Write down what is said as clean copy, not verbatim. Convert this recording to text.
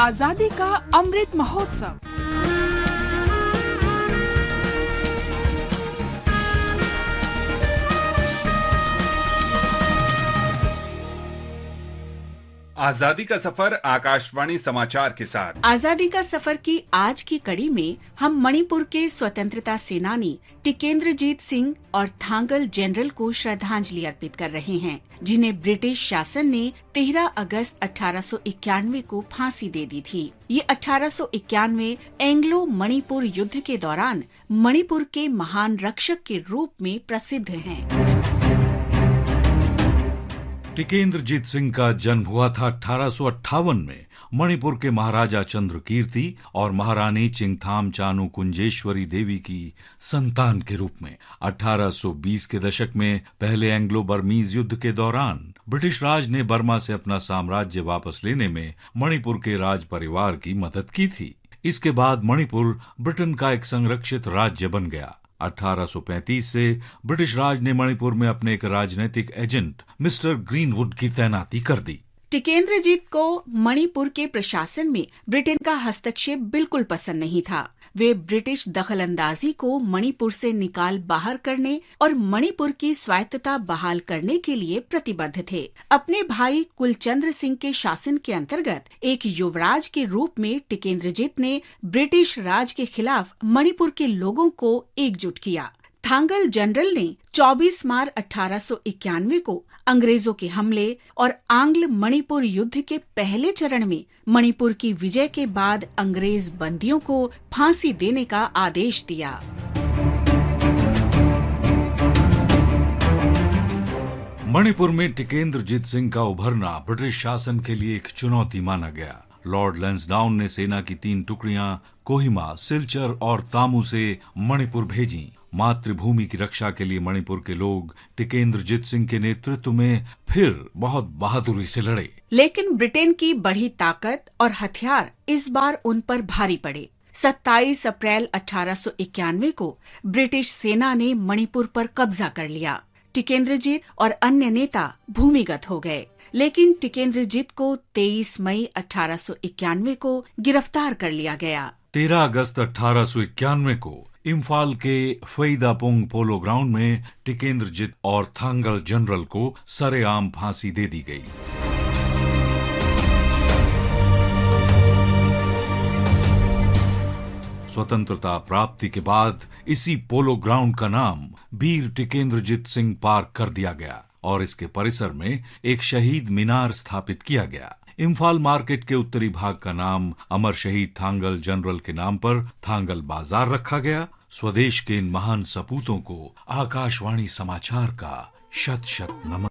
आजादी का अमृत महोत्सव। आजादी का सफर आकाशवाणी समाचार के साथ। आजादी का सफर की आज की कड़ी में हम मणिपुर के स्वतंत्रता सेनानी टिकेंद्रजीत सिंह और थांगल जनरल को श्रद्धांजलि अर्पित कर रहे हैं, जिन्हें ब्रिटिश शासन ने 13 अगस्त 1891 को फांसी दे दी थी। ये 1891 एंग्लो मणिपुर युद्ध के दौरान मणिपुर के महान रक्षक के रूप में प्रसिद्ध हैं। टिकेंद्रजीत सिंह का जन्म हुआ था 1858 में मणिपुर के महाराजा चंद्रकीर्ति और महारानी चिंगथाम चानू कुंजेश्वरी देवी की संतान के रूप में। 1820 के दशक में पहले एंग्लो बर्मीज युद्ध के दौरान ब्रिटिश राज ने बर्मा से अपना साम्राज्य वापस लेने में मणिपुर के राज परिवार की मदद की थी। इसके बाद मणिपुर ब्रिटेन का एक संरक्षित राज्य बन गया। 1835 से ब्रिटिश राज ने मणिपुर में अपने एक राजनीतिक एजेंट मिस्टर ग्रीनवुड की तैनाती कर दी। टिकेंद्रजीत को मणिपुर के प्रशासन में ब्रिटेन का हस्तक्षेप बिल्कुल पसंद नहीं था। वे ब्रिटिश दखलंदाजी को मणिपुर से निकाल बाहर करने और मणिपुर की स्वायत्तता बहाल करने के लिए प्रतिबद्ध थे। अपने भाई कुलचंद्र सिंह के शासन के अंतर्गत एक युवराज के रूप में टिकेंद्रजीत ने ब्रिटिश राज के खिलाफ मणिपुर के लोगों को एकजुट किया। थांगल जनरल ने 24 मार्च 1891 को अंग्रेजों के हमले और आंग्ल मणिपुर युद्ध के पहले चरण में मणिपुर की विजय के बाद अंग्रेज बंदियों को फांसी देने का आदेश दिया। मणिपुर में टिकेंद्रजीत सिंह का उभरना ब्रिटिश शासन के लिए एक चुनौती माना गया। लॉर्ड लैंसडाउन ने सेना की 3 टुकड़ियां कोहिमा, सिलचर और तामू से मणिपुर भेजी। मातृभूमि की रक्षा के लिए मणिपुर के लोग टिकेंद्रजीत सिंह के नेतृत्व में फिर बहुत बहादुरी से लड़े। लेकिन ब्रिटेन की बढ़ी ताकत और हथियार इस बार उन पर भारी पड़े। 27 अप्रैल 1891 को ब्रिटिश सेना ने मणिपुर पर कब्जा कर लिया। टिकेंद्रजीत और अन्य नेता भूमिगत हो गए, लेकिन टिकेंद्रजीत को 23 मई 1891 को गिरफ्तार कर लिया गया। 13 अगस्त 1891 को इम्फाल के फैदापुंग पोलो ग्राउंड में टिकेंद्रजीत और थांगल जनरल को सरेआम फांसी दे दी गई। स्वतंत्रता प्राप्ति के बाद इसी पोलो ग्राउंड का नाम वीर टिकेंद्रजीत सिंह पार्क कर दिया गया और इसके परिसर में एक शहीद मीनार स्थापित किया गया। इम्फाल मार्केट के उत्तरी भाग का नाम अमर शहीद थांगल जनरल के नाम पर थांगल बाजार रखा गया। स्वदेश के इन महान सपूतों को आकाशवाणी समाचार का शत शत नमन।